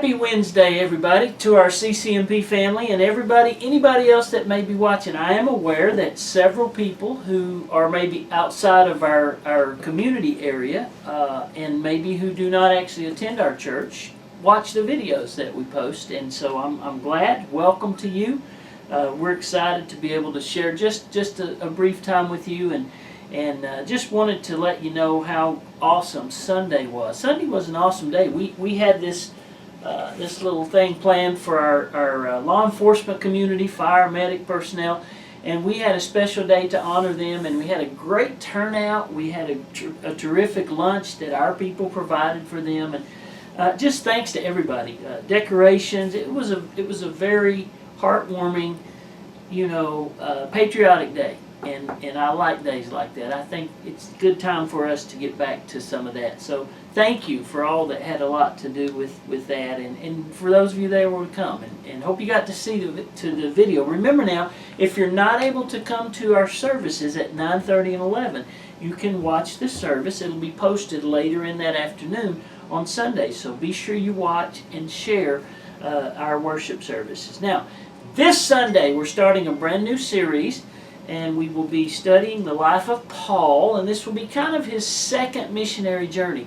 Happy Wednesday, everybody, to our CCMP family and anybody else that may be watching. I am aware that several people who are maybe outside of our community area and maybe who do not actually attend our church watch the videos that we post, and so I'm glad. Welcome to you. We're excited to be able to share just a brief time with you, and just wanted to let you know how awesome Sunday was. Sunday was an awesome day. We had this little thing planned for our law enforcement community, fire, medic personnel, and we had a special day to honor them, and we had a great turnout. We had a terrific lunch that our people provided for them, and just thanks to everybody. Decorations. It was a very heartwarming, patriotic day. And I like days like that. I think it's a good time for us to get back to some of that. So thank you for all that had a lot to do with that, and for those of you that were to come, and hope you got to see the video. Remember now, if you're not able to come to our services at 9:30 and 11, you can watch the service. It'll be posted later in that afternoon on Sunday. So be sure you watch and share our worship services. Now, this Sunday we're starting a brand new series, and we will be studying the life of Paul, and this will be kind of his second missionary journey.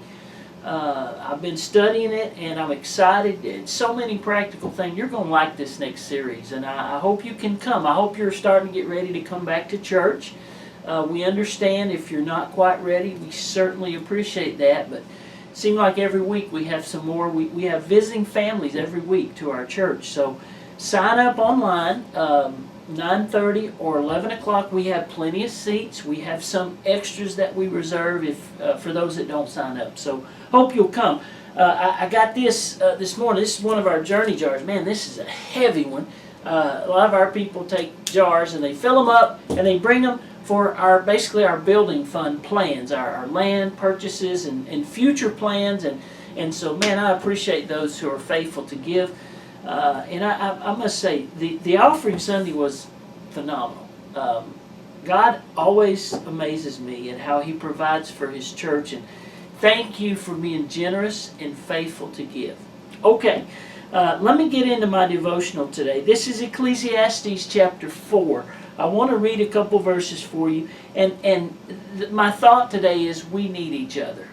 I've been studying it, and I'm excited. It's so many practical things. You're going to like this next series, and I hope you can come. I hope you're starting to get ready to come back to church. We understand if you're not quite ready. We certainly appreciate that, but it seems like every week we have some more. We have visiting families every week to our church, so sign up online. 9:30 or 11 o'clock, we have plenty of seats. We have some extras that we reserve for those that don't sign up. So hope you'll come. I got this morning. This is one of our journey jars. Man, this is a heavy one. A lot of our people take jars and they fill them up and they bring them for basically our building fund plans, our land purchases and future plans. And so, man, I appreciate those who are faithful to give. And I must say, the offering Sunday was phenomenal. God always amazes me at how He provides for His church, and thank you for being generous and faithful to give. Okay, let me get into my devotional today. This is Ecclesiastes chapter 4. I want to read a couple verses for you, and my thought today is we need each other.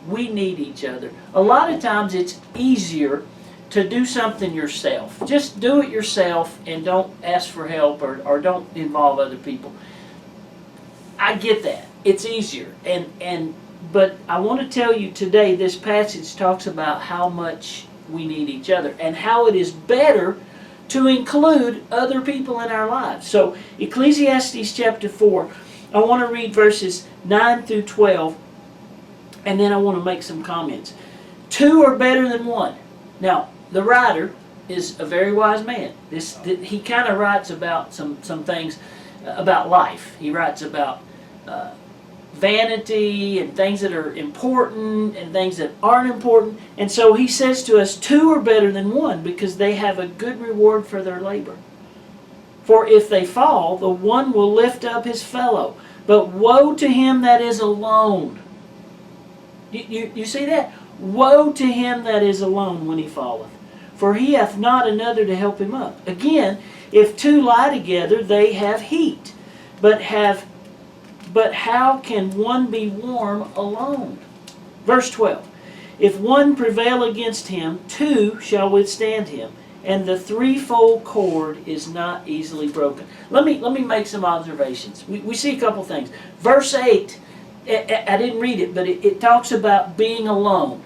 We need each other. A lot of times it's easier to do something yourself. Just do it yourself and don't ask for help or don't involve other people. I get that. It's easier. But I want to tell you today, this passage talks about how much we need each other and how it is better to include other people in our lives. So Ecclesiastes chapter 4, I want to read verses 9 through 12, and then I want to make some comments. Two are better than one. Now, the writer is a very wise man. He kind of writes about some things about life. He writes about vanity and things that are important and things that aren't important. And so he says to us, two are better than one because they have a good reward for their labor. For if they fall, the one will lift up his fellow. But woe to him that is alone. You see that? Woe to him that is alone when he falleth, for he hath not another to help him up. Again, if two lie together, they have heat. But how can one be warm alone? Verse 12. If one prevail against him, two shall withstand him, and the threefold cord is not easily broken. Let me make some observations. We see a couple things. Verse 8, I didn't read it, but it talks about being alone.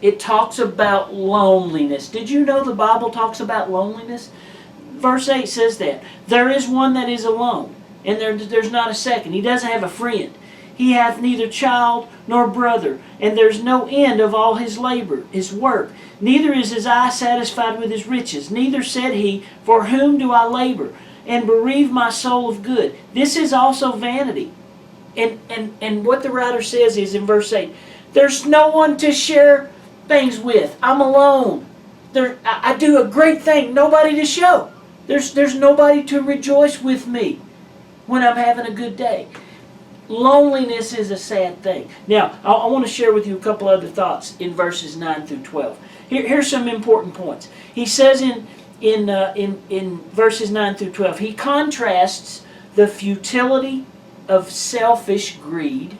It talks about loneliness. Did you know the Bible talks about loneliness? Verse 8 says that. There is one that is alone, and there's not a second. He doesn't have a friend. He hath neither child nor brother, and there's no end of all his labor, his work. Neither is his eye satisfied with his riches. Neither said he, for whom do I labor, and bereave my soul of good? This is also vanity. And what the writer says is in verse 8, there's no one to share things with. I'm alone. I do a great thing. Nobody to show. There's nobody to rejoice with me when I'm having a good day. Loneliness is a sad thing. Now, I want to share with you a couple other thoughts in verses 9 through 12. Here's some important points. He says in verses 9 through 12, he contrasts the futility of selfish greed,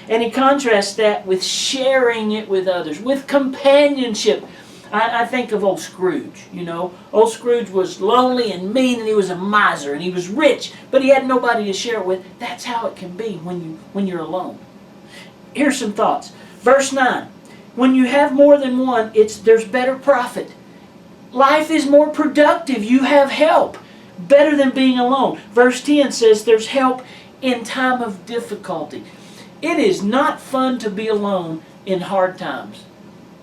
and he contrasts that with sharing it with others, with companionship. I think of old Scrooge, you know. Old Scrooge was lonely and mean, and he was a miser, and he was rich, but he had nobody to share it with. That's how it can be when you're alone. Here's some thoughts. Verse 9, when you have more than one, there's better profit. Life is more productive. You have help. Better than being alone. Verse 10 says there's help in time of difficulty. It is not fun to be alone in hard times.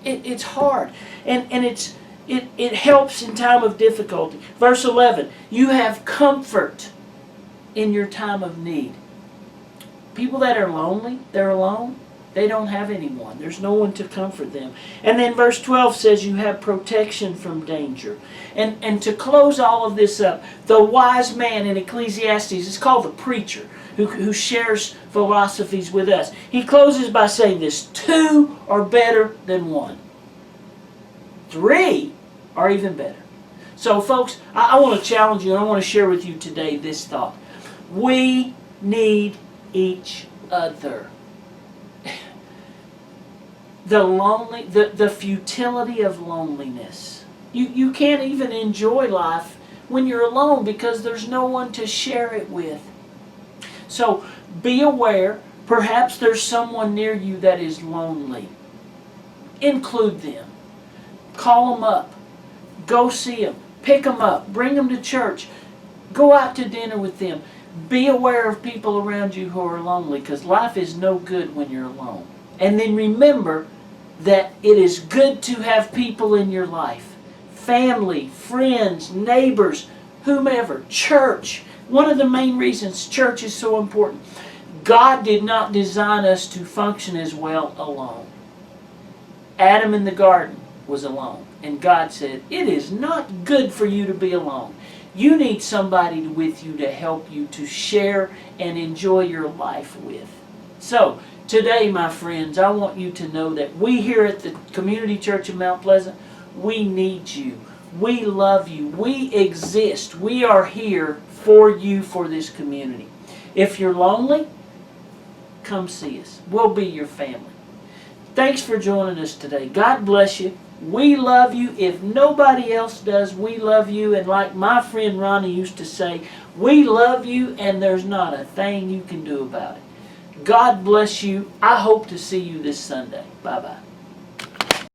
It's hard. And it helps in time of difficulty. Verse 11, you have comfort in your time of need. People that are lonely, they're alone, they don't have anyone. There's no one to comfort them. And then verse 12 says you have protection from danger. And to close all of this up, the wise man in Ecclesiastes is called the preacher who shares philosophies with us. He closes by saying this, 2 are better than 1. 3 are even better. So folks, I want to challenge you and I want to share with you today this thought. We need each other. The futility of loneliness. You can't even enjoy life when you're alone because there's no one to share it with. So be aware, perhaps there's someone near you that is lonely. Include them. Call them up. Go see them. Pick them up. Bring them to church. Go out to dinner with them. Be aware of people around you who are lonely because life is no good when you're alone. And then remember that it is good to have people in your life. Family, friends, neighbors, whomever, church. One of the main reasons church is so important. God did not design us to function as well alone. Adam in the garden was alone. And God said, it is not good for you to be alone. You need somebody with you to help you to share and enjoy your life with. So, today, my friends, I want you to know that we here at the Community Church of Mount Pleasant, we need you. We love you. We exist. We are here for you, for this community. If you're lonely, come see us. We'll be your family. Thanks for joining us today. God bless you. We love you. If nobody else does, we love you. And like my friend Ronnie used to say, we love you and there's not a thing you can do about it. God bless you. I hope to see you this Sunday. Bye-bye.